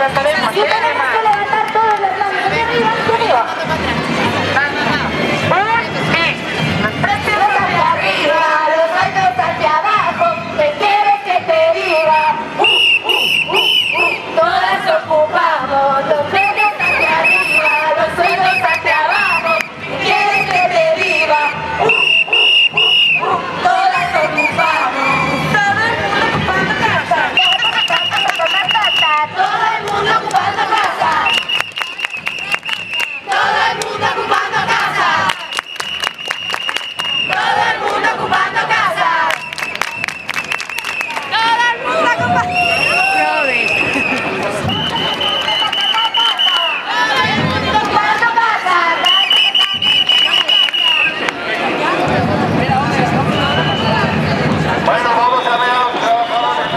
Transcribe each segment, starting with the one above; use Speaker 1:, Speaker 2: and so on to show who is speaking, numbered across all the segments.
Speaker 1: tenemos que levantar todas las manos hacia arriba, hacia arriba. Los sueldos hacia abajo, ¿qué quieres que te diga? Todas ocupamos, los sueldos hacia arriba, los sueldos hacia abajo, ¿qué quieres que te diga? Todas ocupamos, todo el mundo ocupando casa, todo el mundo ocupando casa, todo el mundo ocupando casa. Todo el mundo ocupando casa. Todo el mundo ocupando casa.
Speaker 2: Bueno, vamos a ver a los trabajadores.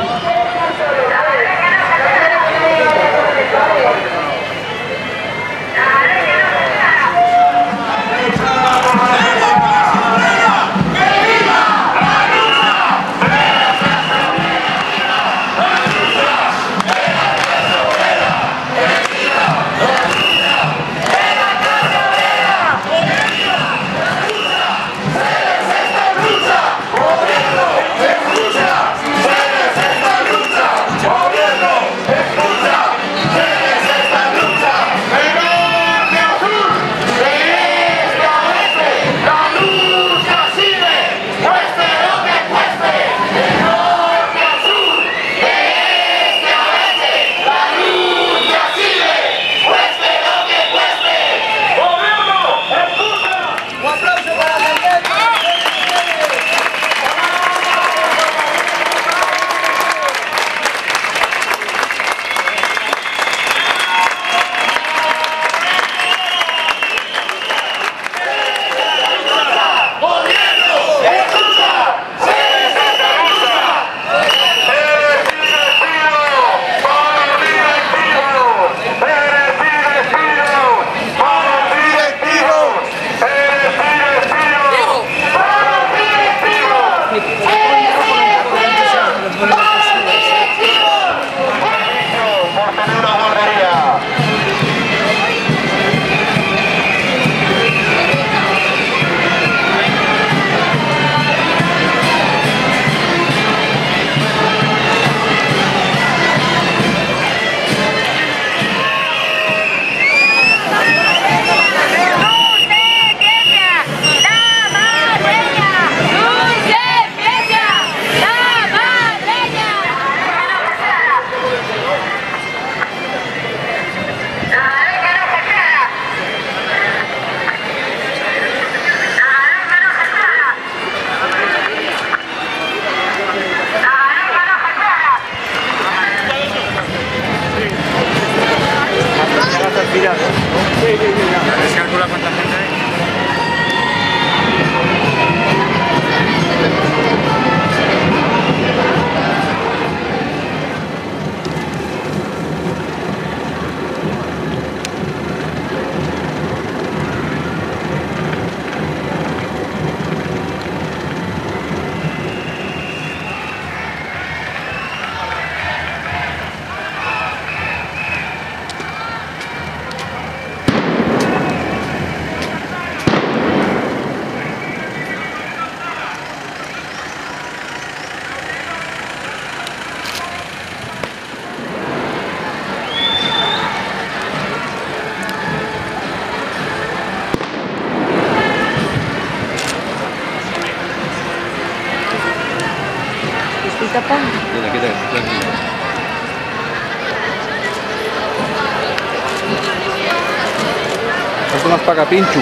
Speaker 3: ¿Se calcula cuánta gente hay?
Speaker 4: Esto más paga pinchu.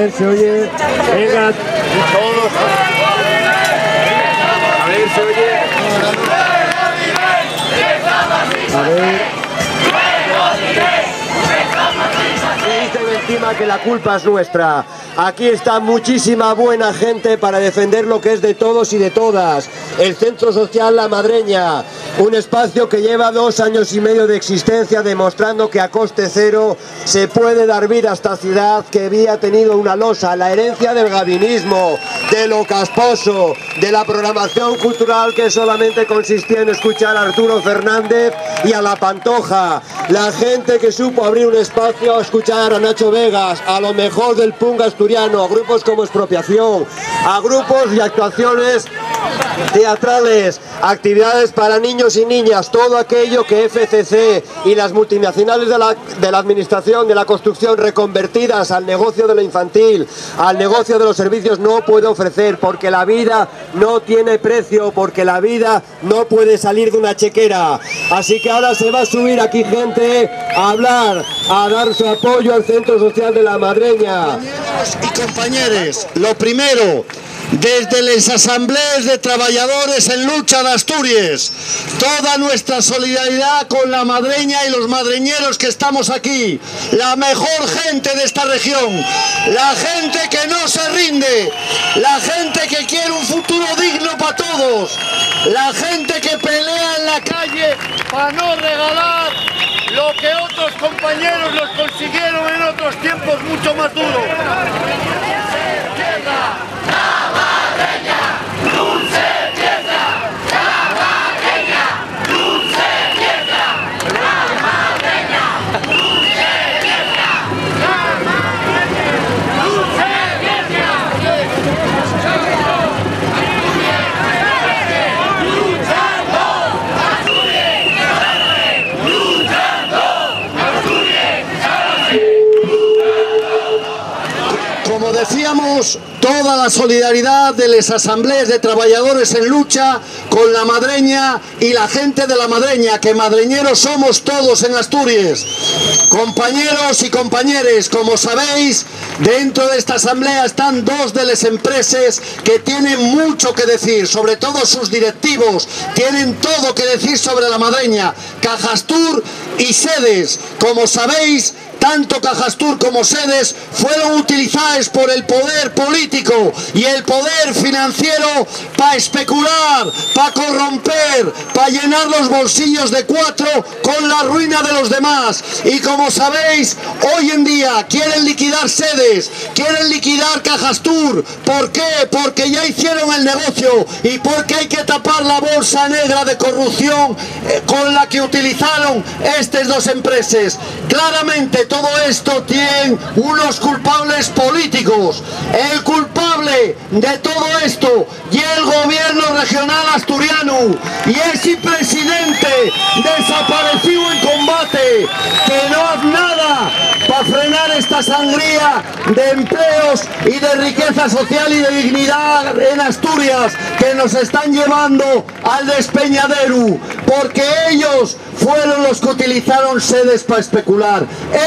Speaker 5: ver, se oye. Venga, todos. A ver, se oye. A ver. Dicen encima que la culpa es nuestra. Aquí está muchísima buena gente para defender lo que es de todos y de todas. El Centro Social La Madreña, un espacio que lleva 2 años y medio de existencia, demostrando que a coste cero se puede dar vida a esta ciudad que había tenido una losa, la herencia del gadinismo, de lo casposo, de la programación cultural que solamente consistía en escuchar a Arturo Fernández y a La Pantoja. La gente que supo abrir un espacio a escuchar a Nacho Vegas, a lo mejor del punk asturiano, a grupos como Expropiación, a grupos y actuaciones teatrales, actividades para niños y niñas, todo aquello que FCC y las multinacionales de la administración de la construcción reconvertidas al negocio de lo infantil, al negocio de los servicios no puede ofrecer, porque la vida no tiene precio, porque la vida no puede salir de una chequera. Así que ahora se va a subir aquí gente a hablar, a dar su apoyo al Centro Social de La Madreña.
Speaker 6: Compañeros y compañeres, lo primero, desde las asambleas de trabajadores en lucha de Asturias, toda nuestra solidaridad con la madreña y los madreñeros que estamos aquí, la mejor gente de esta región, la gente que no se rinde, la gente que quiere un futuro digno para todos, la gente que pelea en la calle para no regalar lo que otros compañeros los consiguieron en otros tiempos mucho más duros.
Speaker 1: Dulce fiesta, la madreña, dulce
Speaker 6: tenemos toda la solidaridad de las asambleas de trabajadores en lucha con la Madreña y la gente de la Madreña, que madreñeros somos todos en Asturias. Compañeros y compañeres, como sabéis, dentro de esta asamblea están dos de las empresas que tienen mucho que decir, sobre todo sus directivos, tienen todo que decir sobre la Madreña, Cajastur y Sedes. Como sabéis, tanto Cajastur como Sedes fueron utilizadas por el poder político y el poder financiero para especular, para corromper, para llenar los bolsillos de cuatro con la ruina de los demás. Y como sabéis, hoy en día quieren liquidar Sedes, quieren liquidar Cajastur. ¿Por qué? Porque ya hicieron el negocio y porque hay que tapar la bolsa negra de corrupción con la que utilizaron estas dos empresas. Claramente todo esto tiene unos culpables políticos. El culpable de todo esto y el gobierno regional asturiano y ese presidente desaparecido en combate que no hace nada para frenar esta sangría de empleos y de riqueza social y de dignidad en Asturias que nos están llevando al despeñadero, porque ellos fueron los que utilizaron Sedes para especular.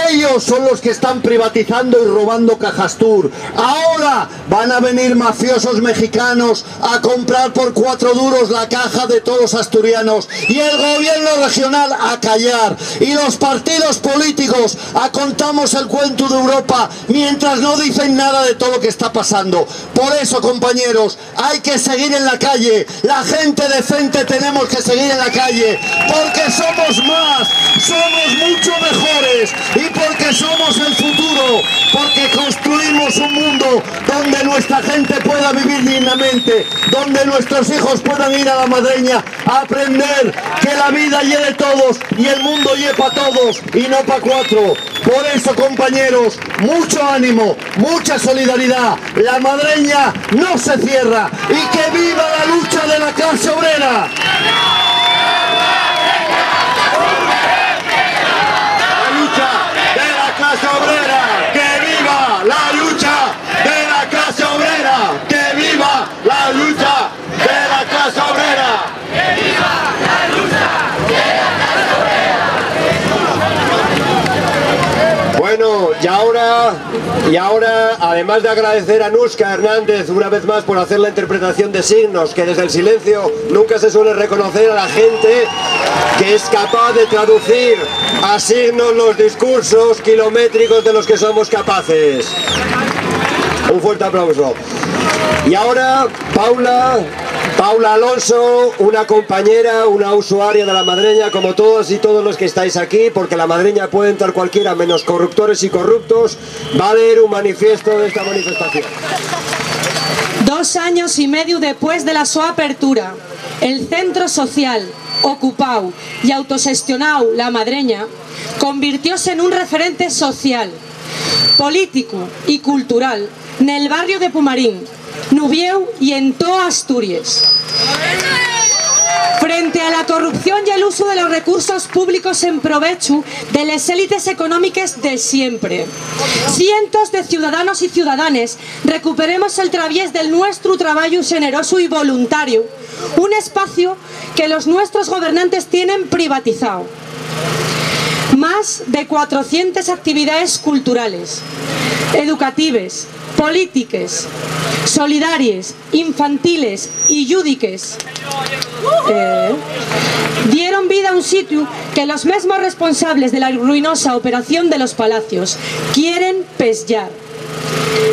Speaker 6: Ellos son los que están privatizando y robando Cajastur. Ahora van a venir mafiosos mexicanos a comprar por 4 duros la caja de todos los asturianos y el gobierno regional a callar y los partidos políticos a contamos el cuento de Europa mientras no dicen nada de todo lo que está pasando. Por eso, compañeros, hay que seguir en la calle. La gente decente tenemos que seguir en la calle porque somos más, somos mucho mejores y porque somos el futuro, porque construimos un mundo donde nuestra gente pueda vivir dignamente, donde nuestros hijos puedan ir a la Madreña a aprender que la vida lleve de todos y el mundo lleve para todos y no para 4. Por eso, compañeros, mucho ánimo, mucha solidaridad. La Madreña no se cierra y que viva la lucha de la clase obrera.
Speaker 5: Obrera, que viva la lucha de la clase obrera, que viva la lucha de la clase obrera, que viva la lucha de la clase obrera. Bueno, y ahora, además de agradecer a Nuska Hernández una vez más por hacer la interpretación de signos, que desde el silencio nunca se suele reconocer a la gente que es capaz de traducir a signos los discursos kilométricos de los que somos capaces. Un fuerte aplauso. Y ahora, Paula Alonso, una compañera, una usuaria de la Madreña, como todos y todos los que estáis aquí, porque la Madreña puede entrar cualquiera menos corruptores y corruptos, va a leer un manifiesto de esta manifestación.
Speaker 7: 2 años y medio después de la súa apertura, el centro social, ocupado y autogestionado La Madreña, convirtióse en un referente social, político y cultural en el barrio de Pumarín, Nubieu y en toda Asturias. Frente a la corrupción y el uso de los recursos públicos en provecho de las élites económicas de siempre, cientos de ciudadanos y ciudadanas recuperemos el través del nuestro trabajo generoso y voluntario, un espacio que los nuestros gobernantes tienen privatizado. Más de 400 actividades culturales, educativas, políticas, solidarias, infantiles y lúdicas dieron vida a un sitio que los mismos responsables de la ruinosa operación de los palacios quieren pescar,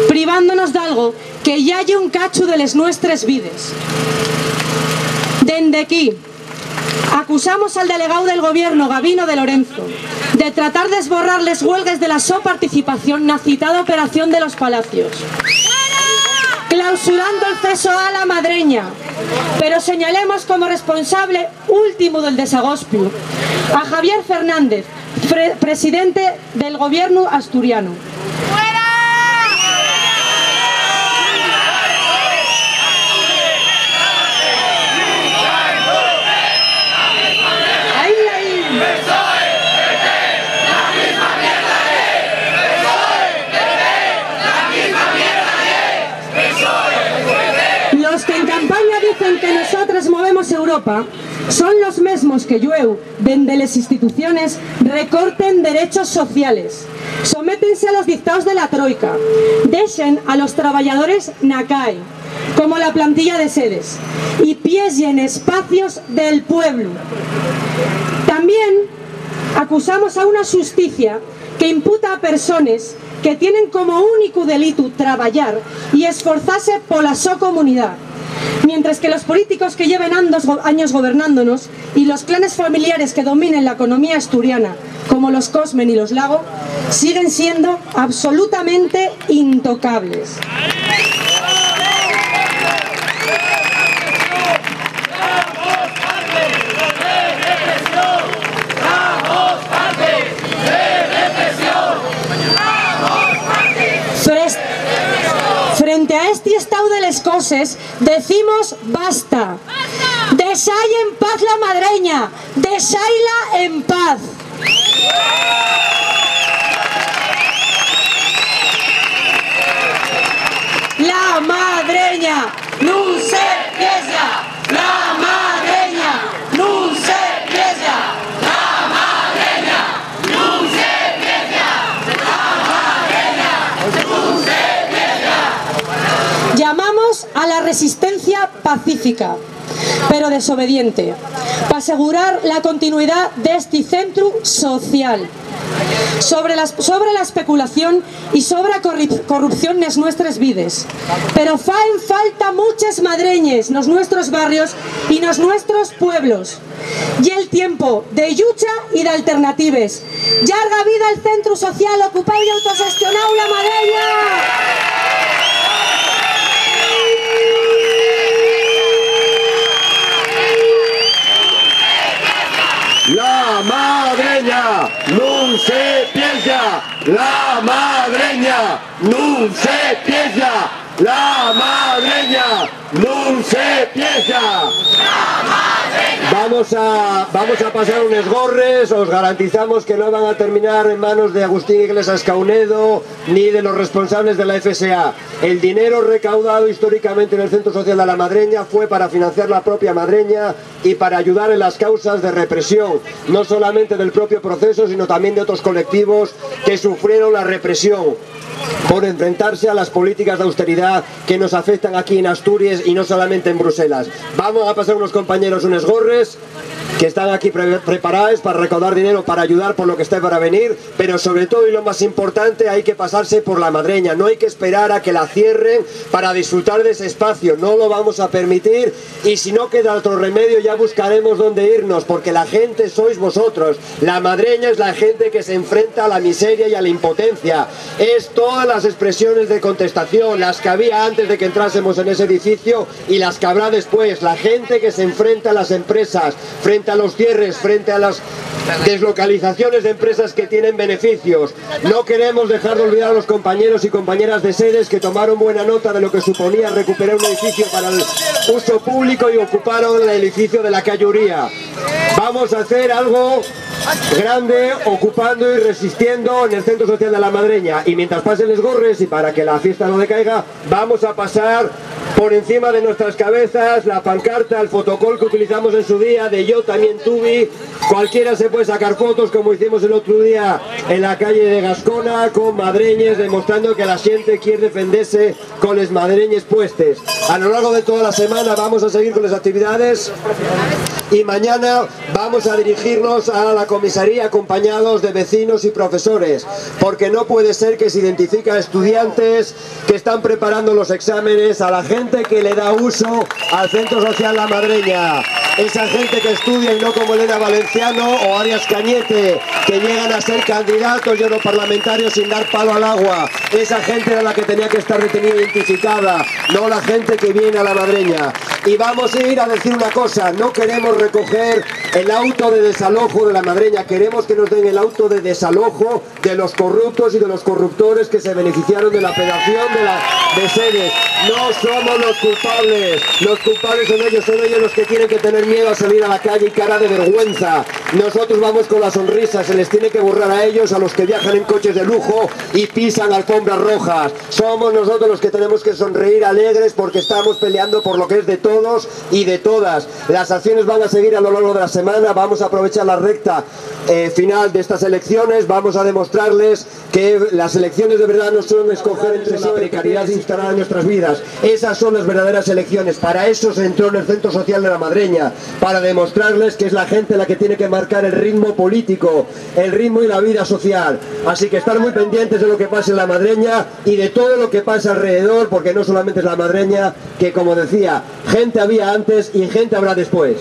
Speaker 7: privándonos de algo que ya hay un cacho de las nuestras vidas. Dende aquí acusamos al delegado del gobierno, Gabino de Lorenzo, de tratar de esborrar les huelgas de la so participación en la citada operación de los palacios, clausurando el ceso a la Madreña, pero señalemos como responsable último del desagospio a Javier Fernández, presidente del gobierno asturiano. Europa son los mesmos que llueu dende les instituciones recorten derechos sociales, sométense a los dictados de la troika, dejen a los trabajadores na CAE, como la plantilla de sedes, y piellen espacios del pueblo. También acusamos a una justicia que imputa a personas que tienen como único delito trabajar y esforzarse por la so comunidad, mientras que los políticos que lleven años gobernándonos y los clanes familiares que dominen la economía asturiana, como los Cosmen y los Lago, siguen siendo absolutamente intocables. Frente a este estado de las cosas, decimos basta. Deixai en paz la madreña, deixaila en paz. La madreña, non se piesa. La madreña, non se piesa. La madreña, non se piesa. La madreña, non se piesa. Llamamos a la resistencia pacífica, pero desobediente, para asegurar la continuidad de este centro social. Sobre la especulación y sobre la corrupción en nuestras vidas. Pero faen falta muchas madreñes en nuestros barrios y en nuestros pueblos. Y el tiempo de lucha y de alternativas. Llarga vida el centro social ocupado y autogestionado La Madreña.
Speaker 5: La madreña non se piensa, la madreña non se piensa, la madreña non se piensa. Vamos a pasar unos gorres, os garantizamos que no van a terminar en manos de Agustín Iglesias Caunedo ni de los responsables de la FSA. El dinero recaudado históricamente en el Centro Social de La Madreña fue para financiar la propia Madreña y para ayudar en las causas de represión, no solamente del propio proceso, sino también de otros colectivos que sufrieron la represión por enfrentarse a las políticas de austeridad que nos afectan aquí en Asturias y no solamente en Bruselas. Vamos a pasar unos compañeros, unos gorres, que están aquí preparados para recaudar dinero, para ayudar por lo que esté para venir, pero sobre todo y lo más importante, hay que pasarse por La Madreña, no hay que esperar a que la cierren para disfrutar de ese espacio, no lo vamos a permitir, y si no queda otro remedio ya buscaremos dónde irnos, porque la gente sois vosotros. La Madreña es la gente que se enfrenta a la miseria y a la impotencia, es todas las expresiones de contestación, las que había antes de que entrásemos en ese edificio y las que habrá después, la gente que se enfrenta a las empresas, frente a los cierres, frente a las deslocalizaciones de empresas que tienen beneficios. No queremos dejar de olvidar a los compañeros y compañeras de sedes que tomaron buena nota de lo que suponía recuperar un edificio para el uso público y ocuparon el edificio de la calle Uría. Vamos a hacer algo grande, ocupando y resistiendo en el Centro Social de La Madreña, y mientras pasen los gorres y para que la fiesta no decaiga, vamos a pasar por encima de nuestras cabezas la pancarta, el fotocol que utilizamos en su día de Yo también tuve. Cualquiera se puede sacar fotos como hicimos el otro día en la calle de Gascona con madreñes, demostrando que la gente quiere defenderse con les madreñes puestes. A lo largo de toda la semana vamos a seguir con las actividades y mañana vamos a dirigirnos a la comisaría acompañados de vecinos y profesores, porque no puede ser que se identifique a estudiantes que están preparando los exámenes, a la gente que le da uso al Centro Social La Madreña, esa gente que estudia y no como Elena Valenciano o Arias Cañete, que llegan a ser candidatos y europarlamentarios sin dar palo al agua. Esa gente era la que tenía que estar detenida e identificada, no la gente que viene a La Madreña. Y vamos a ir a decir una cosa, no queremos recoger el auto de desalojo de la Madreña. Queremos que nos den el auto de desalojo de los corruptos y de los corruptores que se beneficiaron de la operación de sedes. No somos los culpables son ellos los que tienen que tener miedo a salir a la calle y cara de vergüenza. Nosotros vamos con la sonrisa, se les tiene que borrar a ellos, a los que viajan en coches de lujo y pisan alfombras rojas. Somos nosotros los que tenemos que sonreír alegres porque estamos peleando por lo que es de todos y de todas. Las acciones van a seguir a lo largo de la semana, vamos a aprovechar la recta final de estas elecciones, vamos a demostrarles que las elecciones de verdad no son escoger entre la precariedad instalada en nuestras vidas. Esas son las verdaderas elecciones. Para eso se entró en el Centro Social de la Madreña, para demostrarles que es la gente la que tiene que marcar el ritmo político, el ritmo y la vida social. Así que estar muy pendientes de lo que pasa en la Madreña y de todo lo que pasa alrededor, porque no solamente es la Madreña, que como decía, gente había antes y gente habrá después.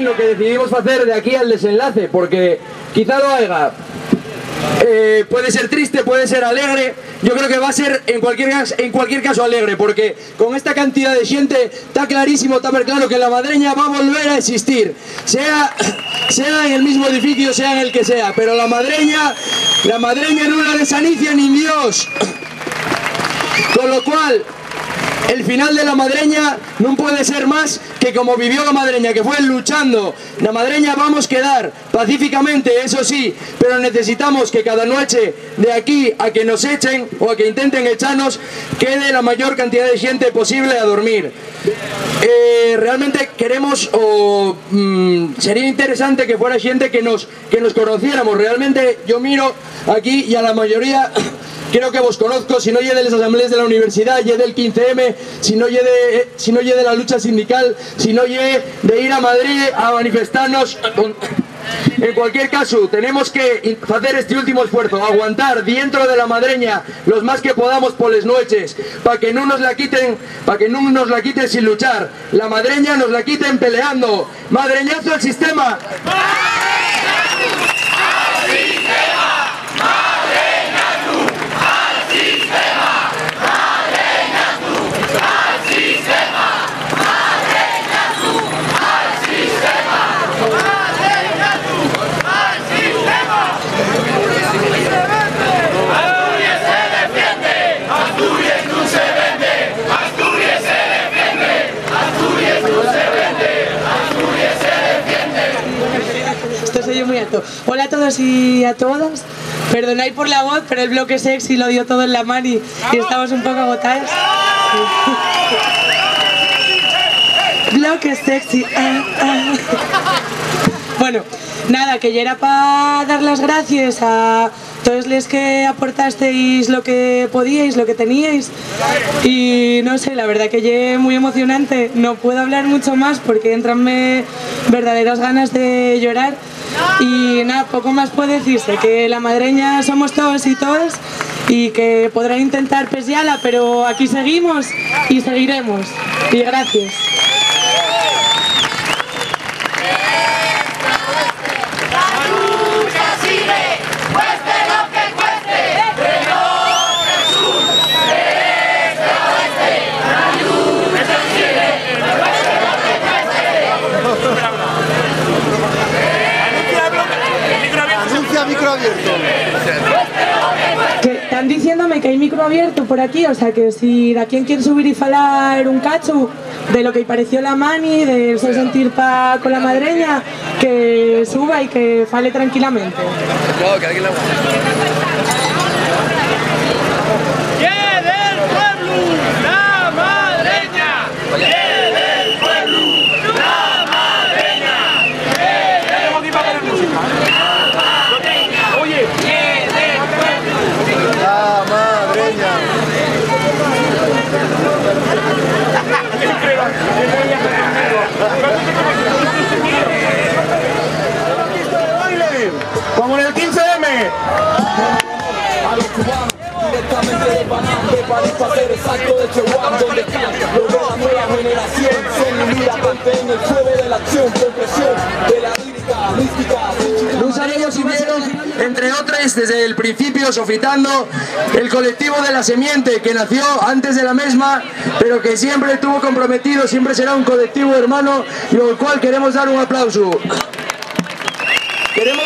Speaker 4: Lo que decidimos hacer de aquí al desenlace, porque quizá lo haga, puede ser triste, puede ser alegre. Yo creo que va a ser en cualquier caso alegre, porque con esta cantidad de gente está clarísimo, está muy claro que la Madreña va a volver a existir, sea en el mismo edificio, sea en el que sea, pero la Madreña no la desanicia ni Dios. Con lo cual, el final de la Madreña no puede ser más que como vivió la Madreña, que fue luchando. La Madreña vamos a quedar pacíficamente, eso sí, pero necesitamos que cada noche de aquí a que nos echen o a que intenten echarnos, quede la mayor cantidad de gente posible a dormir. Realmente queremos, sería interesante que fuera gente que nos conociéramos. Realmente yo miro aquí y a la mayoría creo que vos conozco, si no lle de las asambleas de la universidad, lle del 15M, si no lle de la lucha sindical, si no lle de ir a Madrid a manifestarnos. En cualquier caso, tenemos que hacer este último esfuerzo, aguantar dentro de la Madreña los más que podamos por las noches, para que no nos la quiten sin luchar. La Madreña nos la quiten peleando. Madreñazo al sistema.
Speaker 7: Muy alto. Hola a todos y a todas. Perdonad por la voz, pero el bloque sexy lo dio todo en la mano y estamos un poco agotadas. Bloque sexy. Bueno, nada, que ya era para dar las gracias a todos los que aportasteis lo que podíais, lo que teníais. Y no sé, la verdad que ya muy emocionante. No puedo hablar mucho más porque entranme verdaderas ganas de llorar. Y nada, poco más puede decirse, que la Madreña somos todos y todas y que podrán intentar pesarla, pero aquí seguimos y seguiremos. Y gracias.
Speaker 6: Micro abierto.
Speaker 7: Que están diciéndome que hay micro abierto por aquí, o sea que si de quien quiere subir y falar un cacho de lo que pareció la mani, de su sentir con la Madreña, que suba y que fale tranquilamente.
Speaker 3: Claro, que alguien la
Speaker 4: Como en el 15M. de París para ser exacto de Chihuahua, donde están los de la nueva generación. Son mi vida, ponte en el fuego de la acción, compresión de la lírica, mística. Un saludo subieron, entre otros, desde el principio, sofitando el colectivo de La Semiente, que nació antes de la misma, pero que siempre estuvo comprometido, siempre será un colectivo hermano, y al cual queremos dar un aplauso. Queremos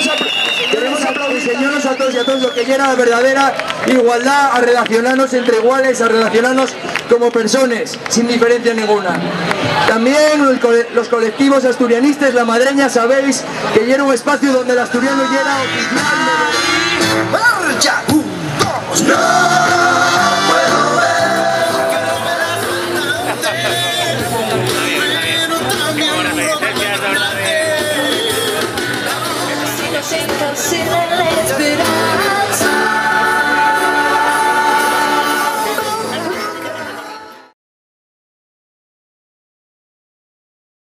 Speaker 4: enseñarnos a todos y a todos lo que llena la verdadera igualdad, a relacionarnos entre iguales, a relacionarnos como personas, sin diferencia ninguna. También los colectivos asturianistas, La Madreña, sabéis que llena un espacio donde el asturiano llena oficialmente. ¡Marcha! ¡Vamos! ¡No puedo ver!
Speaker 1: Sin la esperanza.